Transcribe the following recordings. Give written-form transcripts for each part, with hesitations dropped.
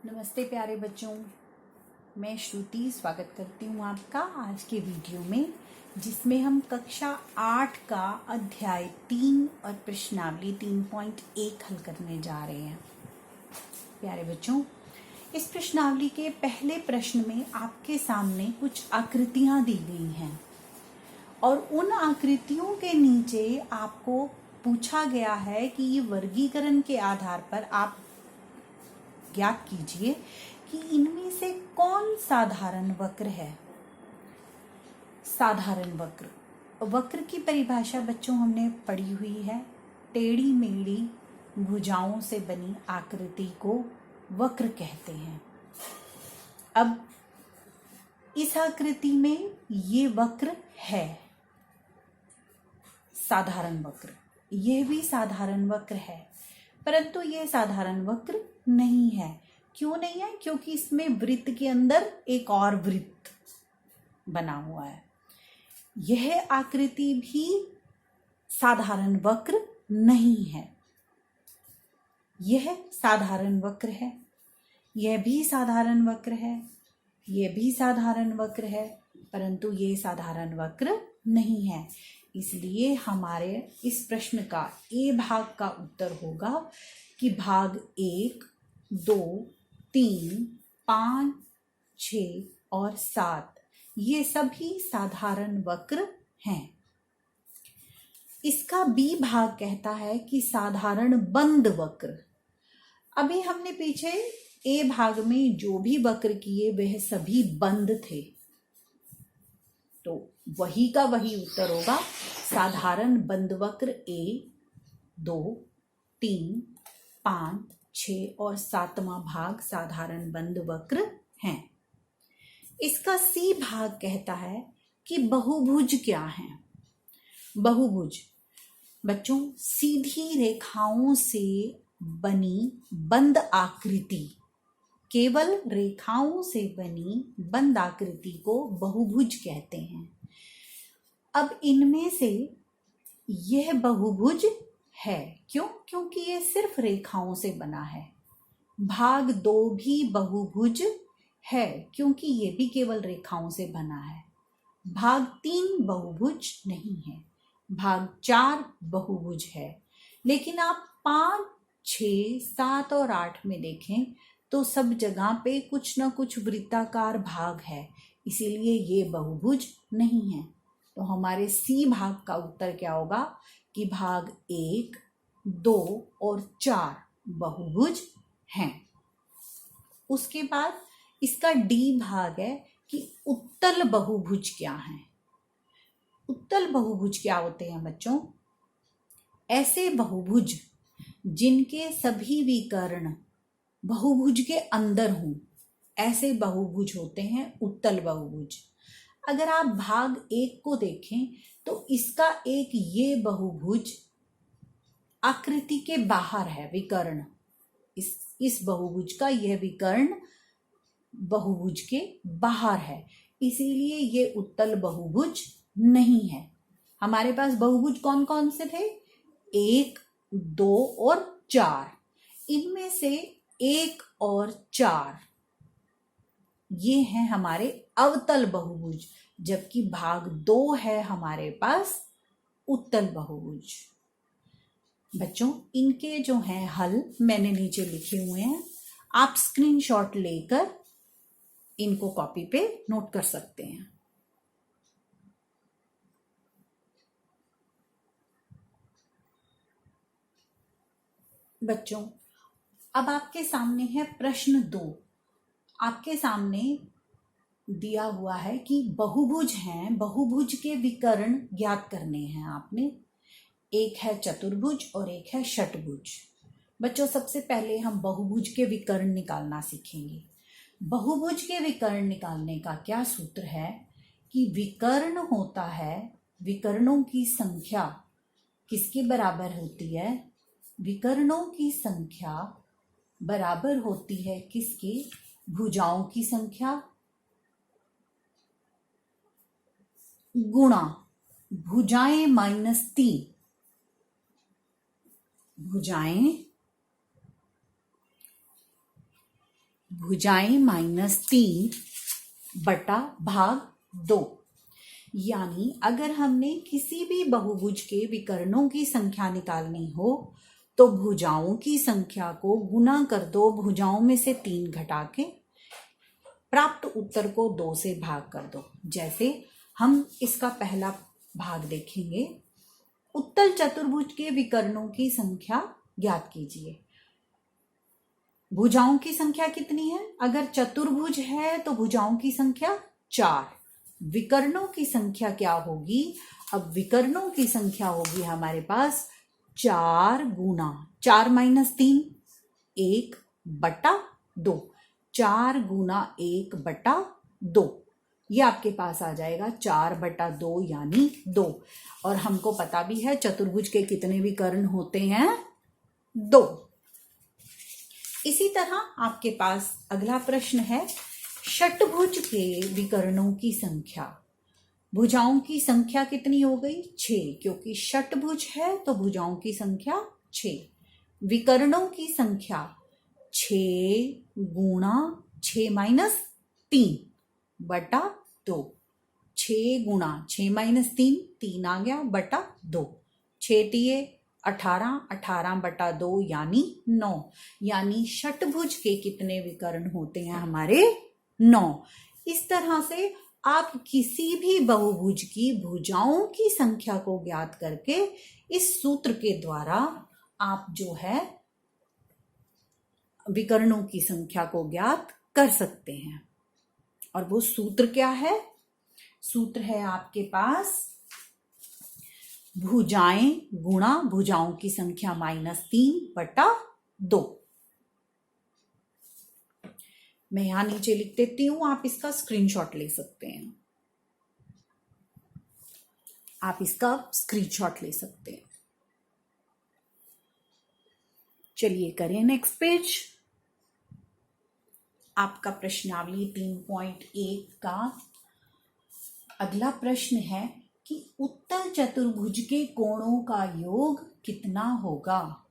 नमस्ते प्यारे बच्चों, मैं श्रुति स्वागत करती हूँ आपका आज के वीडियो में, जिसमें हम कक्षा 8 का अध्याय 3 और प्रश्नावली 3.1 हल करने जा रहे हैं। प्यारे बच्चों, इस प्रश्नावली के पहले प्रश्न में आपके सामने कुछ आकृतियां दी गई हैं और उन आकृतियों के नीचे आपको पूछा गया है कि ये वर्गीकरण के आधार पर आप ज्ञात कीजिए कि इनमें से कौन साधारण वक्र है। साधारण वक्र, वक्र की परिभाषा बच्चों हमने पढ़ी हुई है। टेढ़ी मेढ़ी भुजाओं से बनी आकृति को वक्र कहते हैं। अब इस आकृति में ये वक्र है, साधारण वक्र। यह भी साधारण वक्र है, परंतु यह साधारण वक्र नहीं है। क्यों नहीं है? क्योंकि इसमें वृत्त के अंदर एक और वृत्त बना हुआ है। यह आकृति भी साधारण वक्र नहीं है। यह साधारण वक्र है, यह भी साधारण वक्र है, यह भी साधारण वक्र है, परंतु यह साधारण वक्र नहीं है। इसलिए हमारे इस प्रश्न का ए भाग का उत्तर होगा कि भाग 1, 2, 3, 5, 6 और 7 ये सभी साधारण वक्र हैं। इसका बी भाग कहता है कि साधारण बंद वक्र। अभी हमने पीछे ए भाग में जो भी वक्र किए वह सभी बंद थे, तो वही का वही उत्तर होगा। साधारण बंद वक्र 1, 2, 3, 5, 6 और 7वां भाग साधारण बंद वक्र हैं। इसका सी भाग कहता है कि बहुभुज क्या है। बहुभुज बच्चों सीधी रेखाओं से बनी बंद आकृति, केवल रेखाओं से बनी बंद आकृति को बहुभुज कहते हैं। अब इनमें से यह बहुभुज है। क्यों? क्योंकि यह सिर्फ रेखाओं से बना है। भाग 2 भी बहुभुज है, क्योंकि यह भी केवल रेखाओं से बना है। भाग 3 बहुभुज नहीं है। भाग 4 बहुभुज है। लेकिन आप 5, 6, 7 और 8 में देखें तो सब जगह पे कुछ ना कुछ वृत्ताकार भाग है, इसीलिए ये बहुभुज नहीं है। तो हमारे सी भाग का उत्तर क्या होगा कि भाग 1, 2 और 4 बहुभुज हैं। उसके बाद इसका डी भाग है कि उत्तल बहुभुज क्या है। उत्तल बहुभुज क्या होते हैं बच्चों? ऐसे बहुभुज जिनके सभी विकर्ण बहुभुज के अंदर हों, ऐसे बहुभुज होते हैं उत्तल बहुभुज। अगर आप भाग 1 को देखें तो इसका एक ये बहुभुज आकृति के बाहर है, विकर्ण। इस बहुभुज का यह विकर्ण बहुभुज के बाहर है, इसीलिए ये उत्तल बहुभुज नहीं है। हमारे पास बहुभुज कौन कौन से थे? 1, 2 और 4। इनमें से 1 और 4 ये हैं हमारे अवतल बहुभुज, जबकि भाग 2 है हमारे पास उत्तल बहुभुज। बच्चों इनके जो हैं हल मैंने नीचे लिखे हुए हैं, आप स्क्रीनशॉट लेकर इनको कॉपी पे नोट कर सकते हैं। बच्चों अब आपके सामने है प्रश्न 2। आपके सामने दिया हुआ है कि बहुभुज हैं, बहुभुज के विकर्ण ज्ञात करने हैं आपने। एक है चतुर्भुज और एक है षटभुज। बच्चों सबसे पहले हम बहुभुज के विकर्ण निकालना सीखेंगे। बहुभुज के विकर्ण निकालने का क्या सूत्र है कि विकर्ण होता है, विकर्णों की संख्या किसके बराबर होती है? विकर्णों की संख्या बराबर होती है किसके? भुजाओं की संख्या गुणा भुजाएं -3। भुजाएं भुजाएं -3/2। यानी अगर हमने किसी भी बहुभुज के विकर्णों की संख्या निकालनी हो तो भुजाओं की संख्या को गुना कर दो, भुजाओं में से 3 घटा के प्राप्त उत्तर को 2 से भाग कर दो। जैसे हम इसका पहला भाग देखेंगे, उत्तल चतुर्भुज के विकर्णों की संख्या ज्ञात कीजिए। भुजाओं की संख्या कितनी है? अगर चतुर्भुज है तो भुजाओं की संख्या 4। विकर्णों की संख्या क्या होगी? अब विकर्णों की संख्या होगी हमारे पास 4 गुना 4 - 3 1/2। 4 गुना 1/2, ये आपके पास आ जाएगा 4/2 यानी 2। और हमको पता भी है चतुर्भुज के कितने विकर्ण होते हैं? 2। इसी तरह आपके पास अगला प्रश्न है, षटभुज के विकर्णों की संख्या। भुजाओं की संख्या कितनी हो गई? 6, क्योंकि षटभुज है तो भुजाओं की संख्या 6। विकर्णों की संख्या 6 गुना 6 - 3/2। 6 गुना 6 - 3, 3 आ गया बटा 2। 6 तिये 18, 18/2 यानी 9। यानी षटभुज के कितने विकर्ण होते हैं हमारे? 9। इस तरह से आप किसी भी बहुभुज की भुजाओं की संख्या को ज्ञात करके इस सूत्र के द्वारा आप जो है विकर्णों की संख्या को ज्ञात कर सकते हैं। और वो सूत्र क्या है? सूत्र है आपके पास भुजाएं गुणा भुजाओं की संख्या -3/2। मैं यहां नीचे लिख देती हूं, आप इसका स्क्रीनशॉट ले सकते हैं। आप इसका स्क्रीनशॉट ले सकते हैं। चलिए करें नेक्स्ट पेज। आपका प्रश्नावली 3.1 का अगला प्रश्न है कि उत्तल चतुर्भुज के कोणों का योग कितना होगा?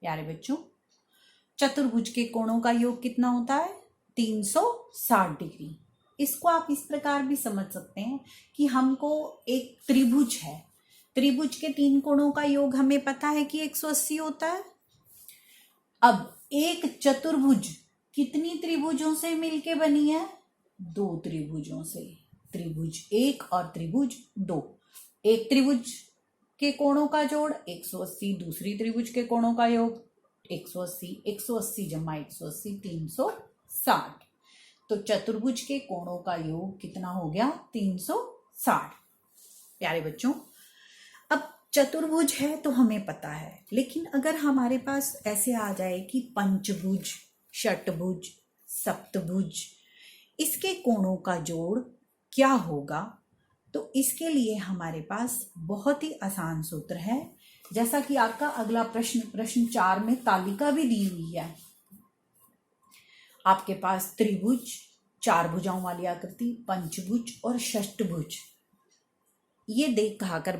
प्यारे बच्चों, चतुर्भुज के कोणों का योग कितना होता है? 360 डिग्री। इसको आप इस प्रकार भी समझ सकते हैं कि हमको एक त्रिभुज है, त्रिभुज के 3 कोणों का योग हमें पता है कि 180 होता है। अब एक चतुर्भुज कितनी त्रिभुजों से मिलके बनी है? 2 त्रिभुजों से, त्रिभुज 1 और त्रिभुज 2। एक त्रिभुज के कोणों का जोड़ 180, दूसरी त्रिभुज के कोणों का योग 180, 180 जमा 180 360। तो चतुर्भुज के कोणों का योग कितना हो गया? 360। प्यारे बच्चों, अब चतुर्भुज है तो हमें पता है, लेकिन अगर हमारे पास ऐसे आ जाए कि पंचभुज, षटभुज, सप्तभुज, इसके कोणों का जोड़ क्या होगा? तो इसके लिए हमारे पास बहुत ही आसान सूत्र है। जैसा कि आपका अगला प्रश्न 4 में तालिका भी दी हुई है। आपके पास त्रिभुज, 4 भुजाओं वाली आकृति, पंचभुज और षष्टभुज, ये देख कर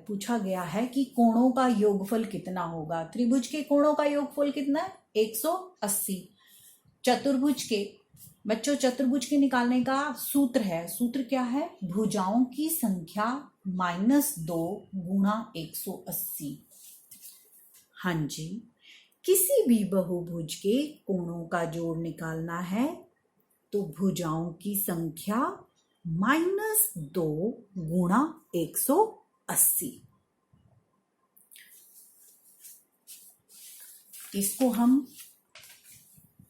पूछा गया है कि कोणों का योगफल कितना होगा। त्रिभुज के कोणों का योगफल कितना है? 180। चतुर्भुज के बच्चों, चतुर्भुज के निकालने का सूत्र है, सूत्र क्या है? भुजाओं की संख्या -2 गुणा 180। हाँ जी, किसी भी बहुभुज के कोणों का जोड़ निकालना है तो भुजाओं की संख्या -2 गुणा 180। इसको हम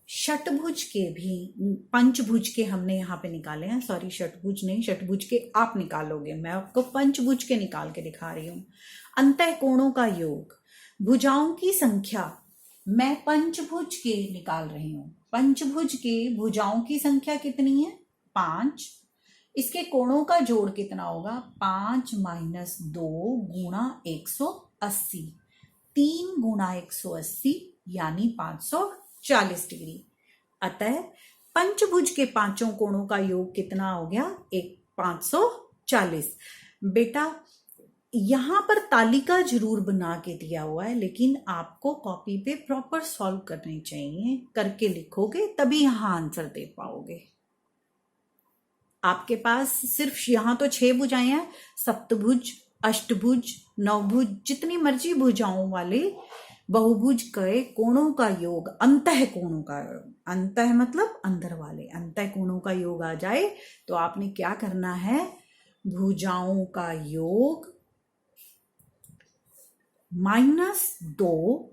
षटभुज के भी, पंचभुज के हमने यहाँ पे निकाले हैं। सॉरी, षटभुज नहीं, षटभुज के आप निकालोगे, मैं आपको पंचभुज के निकाल के दिखा रही हूँ। अंतः कोणों का योग, भुजाओं की संख्या मैं पंचभुज के निकाल रही हूँ। पंचभुज के भुजाओं की संख्या कितनी है? 5। इसके कोणों का जोड़ कितना होगा? 5 - 2 गुणा 180। 3 गुणा 180 यानी 540 डिग्री। अतः पंचभुज के 5 कोणों का योग कितना हो गया? 540। बेटा, यहाँ पर तालिका जरूर बना के दिया हुआ है, लेकिन आपको कॉपी पे प्रॉपर सॉल्व करने चाहिए, करके लिखोगे तभी यहाँ आंसर दे पाओगे। आपके पास सिर्फ यहाँ तो 6 भुजाएं हैं, सप्तभुज, अष्टभुज, नवभुज, जितनी मर्जी भुजाओं वाले बहुभुज के कोणों का योग, अंतः कोणों का योग, अंतः मतलब अंदर वाले, अंतः कोणों का योग आ जाए तो आपने क्या करना है, भुजाओं का योग -2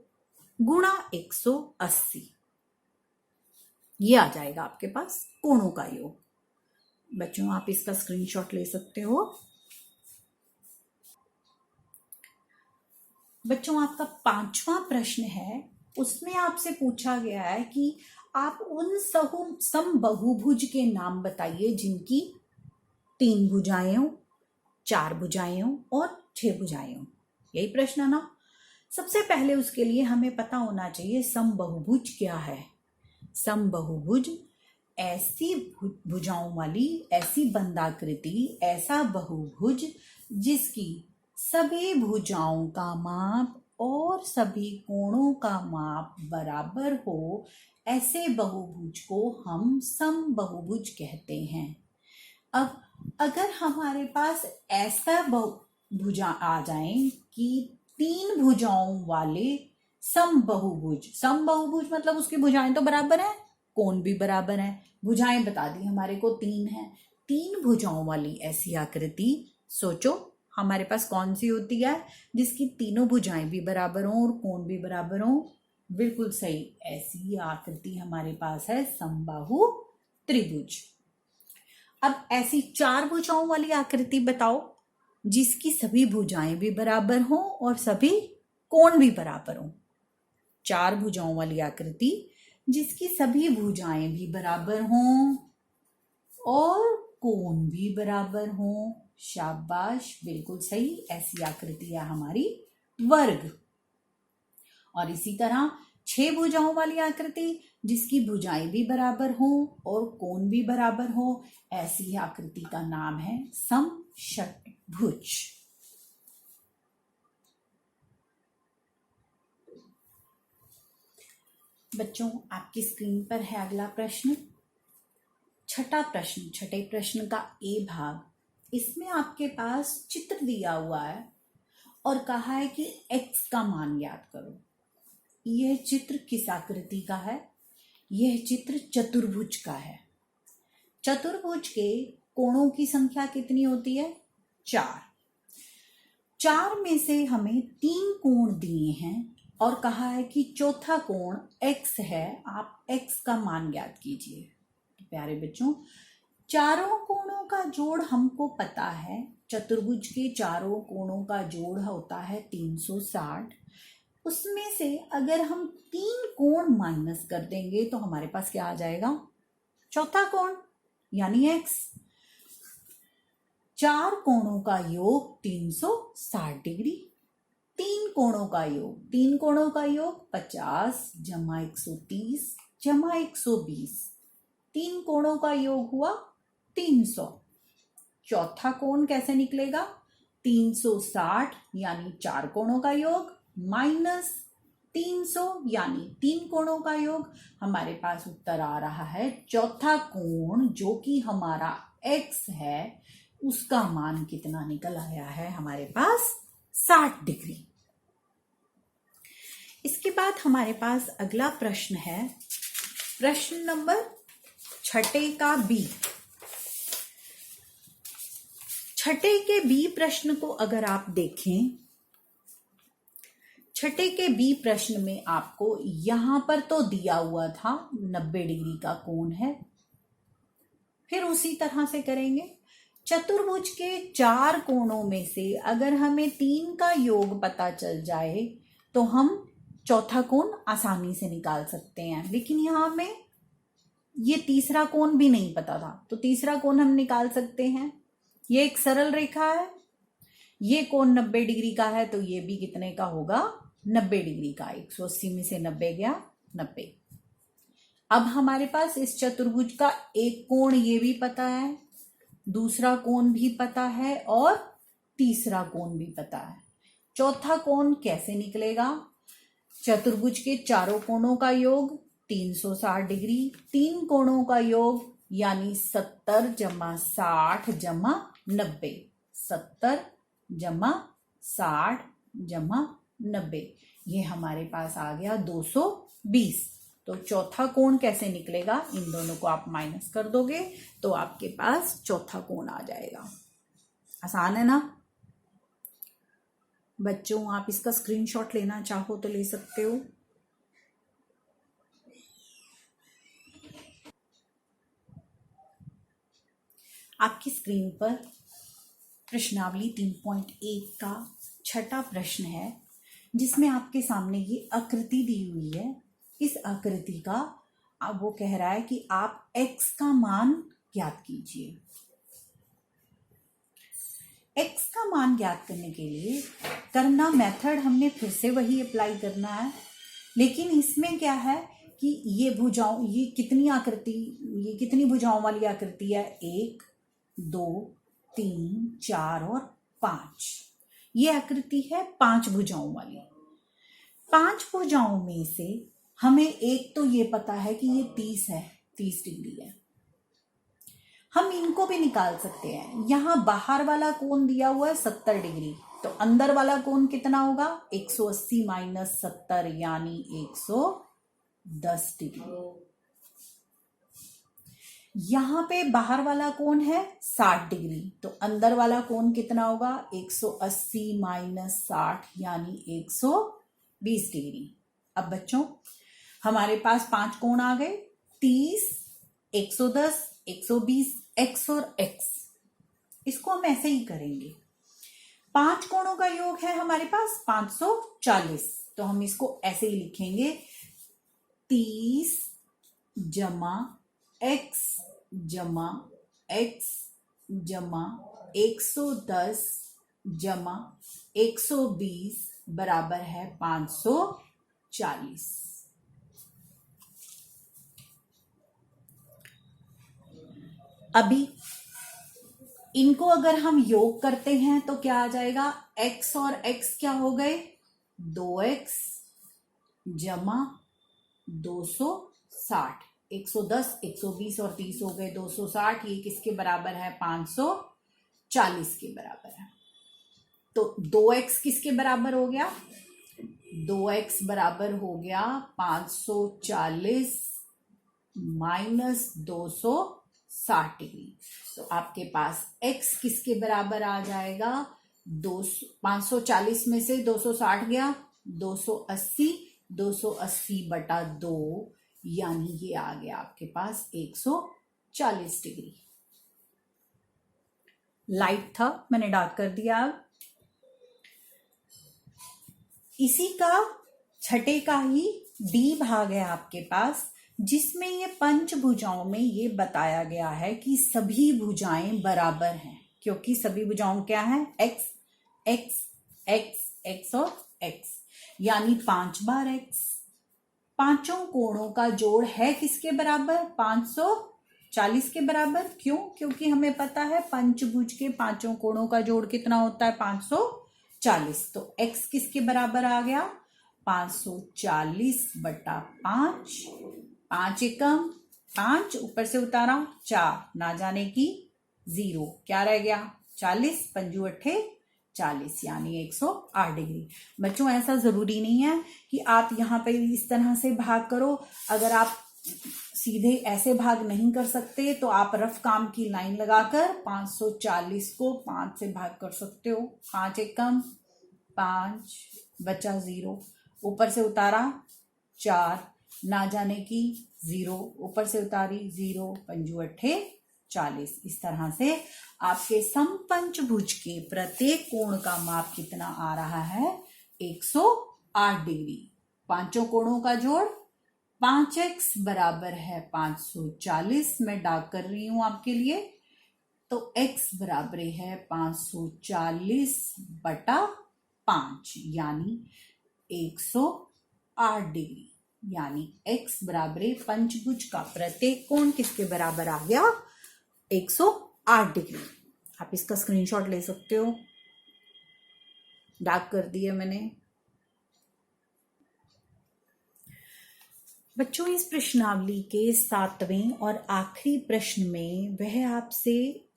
गुणा 180, ये आ जाएगा आपके पास कोणों का योग। बच्चों आप इसका स्क्रीनशॉट ले सकते हो। बच्चों आपका 5वां प्रश्न है, उसमें आपसे पूछा गया है कि आप उन समबहुभुज के नाम बताइए जिनकी 3 भुजाएं हो, 4 भुजाएं हो और 6 भुजाएं हो। यही प्रश्न है ना। सबसे पहले उसके लिए हमें पता होना चाहिए समबहुभुज क्या है। समबहुभुज ऐसी भुजाओं वाली, ऐसी बंधाकृति, ऐसा बहुभुज जिसकी सभी भुजाओं का माप और सभी कोणों का माप बराबर हो, ऐसे बहुभुज को हम समबहुभुज कहते हैं। अब अगर हमारे पास ऐसा भुजा आ जाए कि 3 भुजाओं वाले समबहुभुज, समबहुभुज मतलब उसकी भुजाएं तो बराबर है, कोण भी बराबर है, भुजाएं बता दी हमारे को 3 है, 3 भुजाओं वाली ऐसी आकृति सोचो हमारे पास कौन सी होती है जिसकी तीनों भुजाएं भी बराबर हों और कोण भी बराबर हों। बिल्कुल सही, ऐसी आकृति हमारे पास है समबाहु त्रिभुज। अब ऐसी 4 भुजाओं वाली आकृति बताओ जिसकी सभी भुजाएं भी बराबर हों और सभी कोण भी बराबर हों। 4 भुजाओं वाली आकृति जिसकी सभी भुजाएं भी बराबर हों और कोण भी बराबर हों। शाबाश, बिल्कुल सही, ऐसी आकृति है हमारी वर्ग। और इसी तरह 6 भुजाओं वाली आकृति जिसकी भुजाएं भी बराबर हों और कोण भी बराबर हो, ऐसी आकृति का नाम है समषट्भुज। बच्चों आपकी स्क्रीन पर है अगला प्रश्न, छठा प्रश्न, छठे प्रश्न का ए भाग। इसमें आपके पास चित्र दिया हुआ है और कहा है कि x का मान ज्ञात करो। यह चित्र किस आकृति का है? यह चित्र चतुर्भुज का है। चतुर्भुज के कोणों की संख्या कितनी होती है? 4। 4 में से हमें 3 कोण दिए हैं और कहा है कि चौथा कोण x है, आप x का मान ज्ञात कीजिए। तो प्यारे बच्चों, चारों कोणों का जोड़ हमको पता है, चतुर्भुज के चारों कोणों का जोड़ होता है 360। उसमें से अगर हम 3 कोण माइनस कर देंगे तो हमारे पास क्या आ जाएगा? चौथा कोण यानी x। 4 कोणों का योग 360 डिग्री, 3 कोणों का योग, 3 कोणों का योग 50 जमा 130 जमा 120, 3 कोणों का योग हुआ 300। चौथा कोण कैसे निकलेगा? 360 यानी 4 कोणों का योग माइनस 300 यानी 3 कोणों का योग। हमारे पास उत्तर आ रहा है चौथा कोण जो कि हमारा x है, उसका मान कितना निकल आया है हमारे पास? 60 डिग्री। इसके बाद हमारे पास अगला प्रश्न है, प्रश्न नंबर 6 का बी। 6 के बी प्रश्न को अगर आप देखें, 6 के बी प्रश्न में आपको यहां पर तो दिया हुआ था 90 डिग्री का कोण है। फिर उसी तरह से करेंगे, चतुर्भुज के 4 कोणों में से अगर हमें 3 का योग पता चल जाए तो हम चौथा कोण आसानी से निकाल सकते हैं। लेकिन यहां हमें ये तीसरा कोण भी नहीं पता था, तो तीसरा कोण हम निकाल सकते हैं। ये एक सरल रेखा है, ये कोण 90 डिग्री का है, तो ये भी कितने का होगा? 90 डिग्री का। 180 में से 90 गया 90। अब हमारे पास इस चतुर्भुज का एक कोण ये भी पता है, दूसरा कोण भी पता है और तीसरा कोण भी पता है। चौथा कोण कैसे निकलेगा? चतुर्भुज के चारों कोणों का योग 360 डिग्री, 3 कोणों का योग यानी 70 जमा 60 जमा 90, 70 जमा 60 जमा 90, ये हमारे पास आ गया 220। तो चौथा कोण कैसे निकलेगा? इन दोनों को आप माइनस कर दोगे तो आपके पास चौथा कोण आ जाएगा। आसान है ना बच्चों? आप इसका स्क्रीनशॉट लेना चाहो तो ले सकते हो। आपकी स्क्रीन पर प्रश्नावली 3.1 का छठा प्रश्न है, जिसमें आपके सामने ये आकृति दी हुई है। इस आकृति का अब वो कह रहा है कि आप x का मान ज्ञात कीजिए। x का मान ज्ञात करने के लिए करना मेथड हमने फिर से वही अप्लाई करना है, लेकिन इसमें क्या है कि ये भुजाओं, ये कितनी भुजाओं वाली आकृति है? 1 2 3 4 और 5। ये आकृति है 5 भुजाओं वाली। 5 भुजाओं में से हमें एक तो ये पता है कि ये 30 है, 30 डिग्री है। हम इनको भी निकाल सकते हैं। यहां बाहर वाला कोण दिया हुआ है 70 डिग्री, तो अंदर वाला कोण कितना होगा? 180 माइनस 70 यानी 110 डिग्री। यहां पे बाहर वाला कोण है 60 डिग्री, तो अंदर वाला कोण कितना होगा? 180 माइनस 60 यानी 120 डिग्री। अब बच्चों हमारे पास 5 कोण आ गए, 30, 110, 120, x और x। इसको हम ऐसे ही करेंगे। 5 कोणों का योग है हमारे पास 540, तो हम इसको ऐसे ही लिखेंगे 30 जमा x जमा x जमा 110 जमा 120 बराबर है 540। अभी इनको अगर हम योग करते हैं तो क्या आ जाएगा? x और x क्या हो गए? 2x जमा 260, 110, 120 और 30 हो गए 260। ये किसके बराबर है? 540 के बराबर है। तो 2x किसके बराबर हो गया? 2x बराबर हो गया 540 माइनस 260 डिग्री। तो आपके पास x किसके बराबर आ जाएगा? 540 में से 260 गया, 280, 280 बटा 2 यानी ये आ गया आपके पास 140 डिग्री। लाइट था, मैंने डार्क कर दिया। अब इसी का छठे का ही डी भाग है आपके पास, जिसमें ये पंचभुजाओं में ये बताया गया है कि सभी भुजाएं बराबर हैं, क्योंकि सभी भुजाओं क्या है? x x x x और x, यानी 5 बार x। पांचों कोणों का जोड़ है किसके बराबर? 540 के बराबर। क्यों? क्योंकि हमें पता है पंचभुज के पांचों कोणों का जोड़ कितना होता है? 540। तो x किसके बराबर आ गया? 540 बटा 5, 5 एकम 5, ऊपर से उतारा 4, ना जाने की 0, क्या रह गया? 40, पंजू अट्ठे 40 यानी 108 डिग्री। बच्चों ऐसा जरूरी नहीं है कि आप यहाँ पे इस तरह से भाग करो। अगर आप सीधे ऐसे भाग नहीं कर सकते तो आप रफ काम की लाइन लगाकर 540 को 5 से भाग कर सकते हो। 5 एकम 5, बचा 0, ऊपर से उतारा 4, ना जाने की 0, ऊपर से उतारी 0, पंजू अट्ठे 40। इस तरह से आपके समपंचभुज के प्रत्येक कोण का माप कितना आ रहा है? 108 डिग्री। पांचों कोणों का जोड़ 5x बराबर है 540, मैं डार्क कर रही हूं आपके लिए। तो x बराबर है 540 बटा 5 यानी 108 डिग्री, यानी x बराबर पंचभुज का प्रत्येक कोण किसके बराबर आ गया? 108 डिग्री। आप इसका स्क्रीनशॉट ले सकते हो। डार्क कर दिया मैंने। बच्चों, इस प्रश्नावली के 7वें और आखिरी प्रश्न में वह आपसे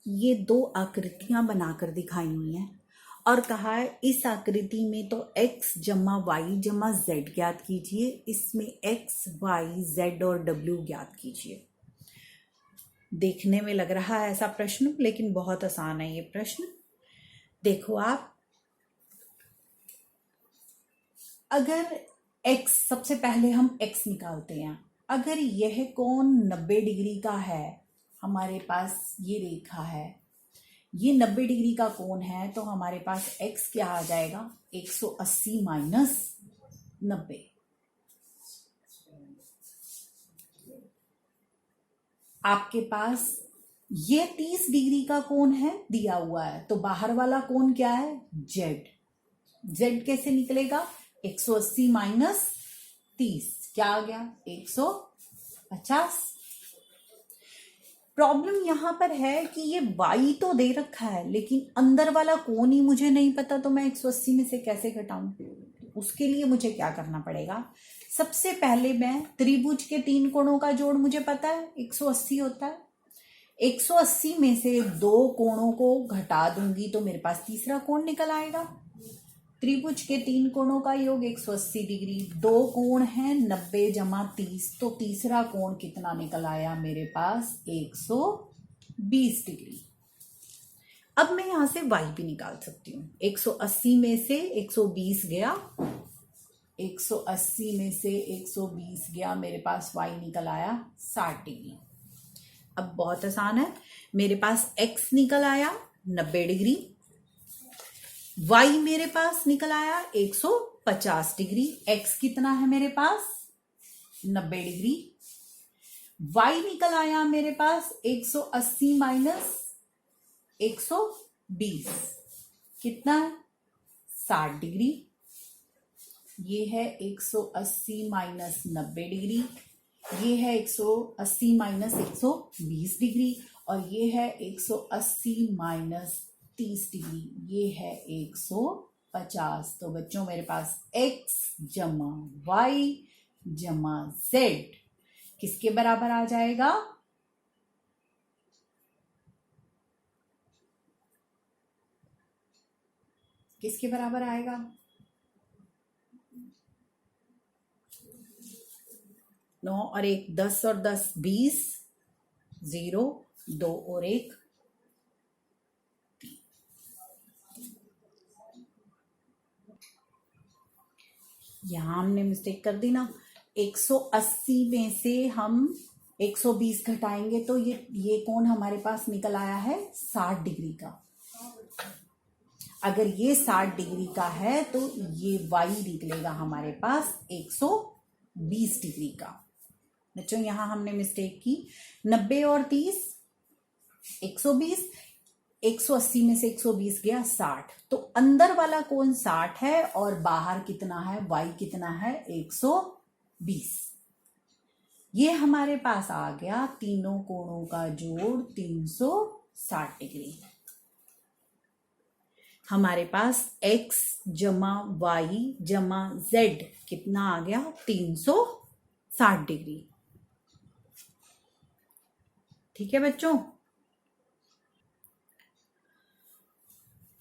ये 2 आकृतियां बनाकर दिखाई हुई हैं और कहा है इस आकृति में तो x जमा वाई जमा जेड ज्ञात कीजिए, इसमें x y z और w ज्ञात कीजिए। देखने में लग रहा है ऐसा प्रश्न, लेकिन बहुत आसान है ये प्रश्न। देखो आप, अगर x, सबसे पहले हम x निकालते हैं। अगर यह कोण 90 डिग्री का है, हमारे पास ये रेखा है, ये 90 डिग्री का कोण है, तो हमारे पास x क्या आ जाएगा, 180 माइनस 90। आपके पास ये 30 डिग्री का कोण है दिया हुआ है, तो बाहर वाला कोण क्या है, z। z कैसे निकलेगा, 180 माइनस 30 क्या आ गया, 150। प्रॉब्लम यहां पर है कि ये y तो दे रखा है, लेकिन अंदर वाला कोण ही मुझे नहीं पता, तो मैं 180 में से कैसे घटाऊं। उसके लिए मुझे क्या करना पड़ेगा, सबसे पहले मैं त्रिभुज के 3 कोणों का जोड़ मुझे पता है 180 होता है। 180 में से 2 कोणों को घटा दूंगी तो मेरे पास तीसरा कोण निकल आएगा। त्रिभुज के 3 कोणों का योग 180 डिग्री, 2 कोण है 90 जमा 30, तो तीसरा कोण कितना निकल आया मेरे पास, 120 डिग्री। अब मैं यहां से y भी निकाल सकती हूँ। 180 में से 120 गया, 180 में से 120 गया, मेरे पास y निकल आया 60 डिग्री। अब बहुत आसान है, मेरे पास x निकल आया 90 डिग्री, y मेरे पास निकल आया 150 डिग्री। x कितना है मेरे पास, 90 डिग्री। y निकल आया मेरे पास 180 माइनस 120 कितना है, 60 डिग्री। ये है 180 माइनस 90 डिग्री, ये है 180 माइनस 120 डिग्री, और ये है 180 माइनस 30 डिग्री, ये है 150। तो बच्चों मेरे पास x जमा y जमा z किसके बराबर आ जाएगा, किसके बराबर आएगा, 9 और 1 10 और 10 20, 0 2 और 1 3। यहां हमने मिस्टेक कर दी ना, 180 में से हम 120 घटाएंगे तो ये कोण हमारे पास निकल आया है 60 डिग्री का। अगर ये 60 डिग्री का है तो ये y निकलेगा हमारे पास 120 डिग्री का। बच्चों यहां हमने मिस्टेक की, 90 और 30 120, 180 में से 120 गया 60, तो अंदर वाला कोण 60 है और बाहर कितना है, y कितना है 120। ये हमारे पास आ गया तीनों कोणों का जोड़ 360 डिग्री। हमारे पास x जमा y जमा z कितना आ गया, 360 डिग्री। ठीक है बच्चों।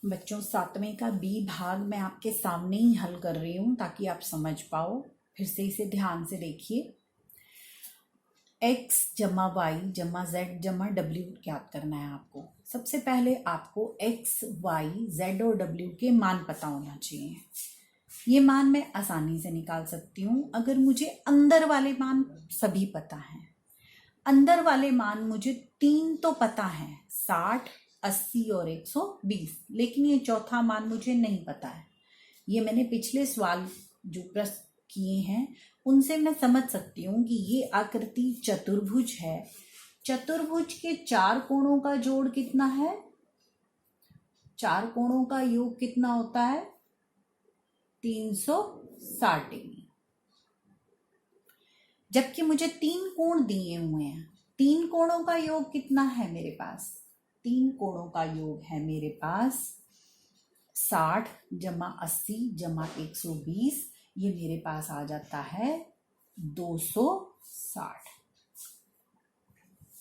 बच्चों 7वें का B भाग मैं आपके सामने ही हल कर रही हूं ताकि आप समझ पाओ। फिर से इसे ध्यान से देखिए। x जमा वाई जमा z जमा w ज्ञात करना है आपको। सबसे पहले आपको x, y, z और w के मान पता होना चाहिए। ये मान मैं आसानी से निकाल सकती हूँ अगर मुझे अंदर वाले मान सभी पता हैं। अंदर वाले मान मुझे 3 तो पता है, 60, 80 और 120, लेकिन ये चौथा मान मुझे नहीं पता है। ये मैंने पिछले सवाल जो प्रश्न किए हैं उनसे मैं समझ सकती हूँ कि ये आकृति चतुर्भुज है। चतुर्भुज के 4 कोणों का जोड़ कितना है, 4 कोणों का योग कितना होता है, 360 डिग्री। जबकि मुझे 3 कोण दिए हुए हैं, 3 कोणों का योग कितना है मेरे पास, 3 कोणों का योग है मेरे पास 60 जमा 80 जमा 120, ये मेरे पास आ जाता है 260।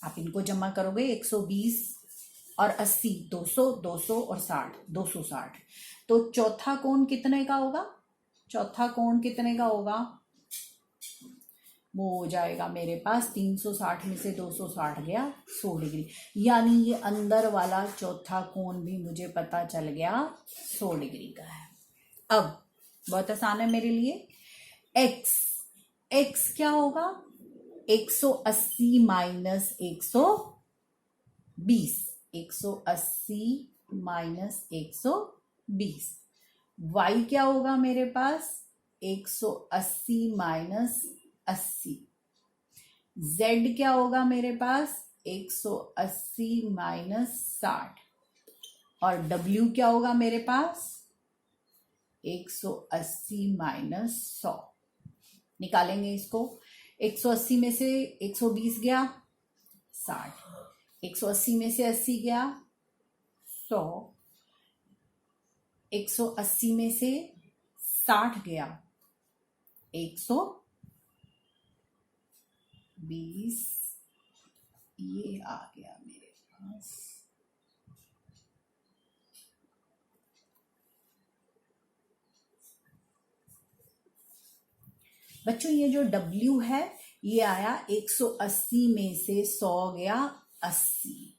आप इनको जमा करोगे 120 और 80, 200, 200 और 60, 260। तो चौथा कोण कितने का होगा? चौथा कोण कितने का होगा? वो हो जाएगा मेरे पास 360 में से 260 गया 100 डिग्री, यानी ये अंदर वाला चौथा कोण भी मुझे पता चल गया 100 डिग्री का है। अब बहुत आसान है मेरे लिए। x क्या होगा? 180 माइनस 120, 180 माइनस 120। y क्या होगा मेरे पास? 180 माइनस 80। z क्या होगा मेरे पास? 180 माइनस 60। और w क्या होगा मेरे पास? 180 माइनस 100। निकालेंगे इसको। 180 में से 120 गया 60, 180 में से 80 गया 100, 180 में से 60 गया 120, ये आ गया मेरे पास। बच्चों ये जो W है ये आया 180 में से 100 गया 80।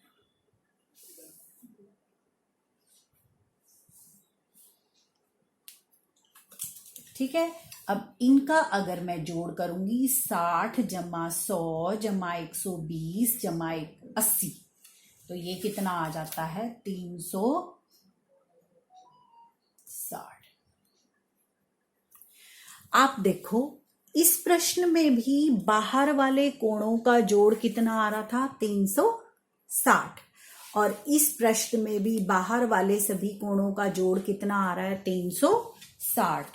ठीक है। अब इनका अगर मैं जोड़ करूंगी 60 जमा 100 जमा 120 जमा 80, तो ये कितना आ जाता है? 360। आप देखो इस प्रश्न में भी बाहर वाले कोणों का जोड़ कितना आ रहा था? 360। और इस प्रश्न में भी बाहर वाले सभी कोणों का जोड़ कितना आ रहा है? 360।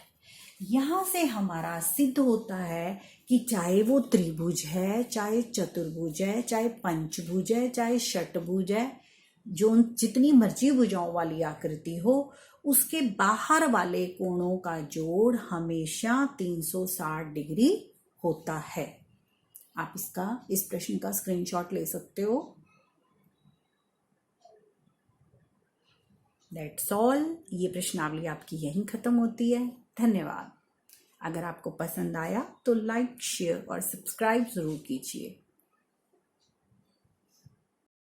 यहां से हमारा सिद्ध होता है कि चाहे वो त्रिभुज है, चाहे चतुर्भुज है, चाहे पंचभुज है, चाहे षटभुज है, जो जितनी मर्जी भुजाओं वाली आकृति हो, उसके बाहर वाले कोणों का जोड़ हमेशा 360 डिग्री होता है। आप इस प्रश्न का स्क्रीनशॉट ले सकते हो। That's all. ये प्रश्नावली आपकी यहीं खत्म होती है। धन्यवाद। अगर आपको पसंद आया तो लाइक, शेयर और सब्सक्राइब जरूर कीजिए।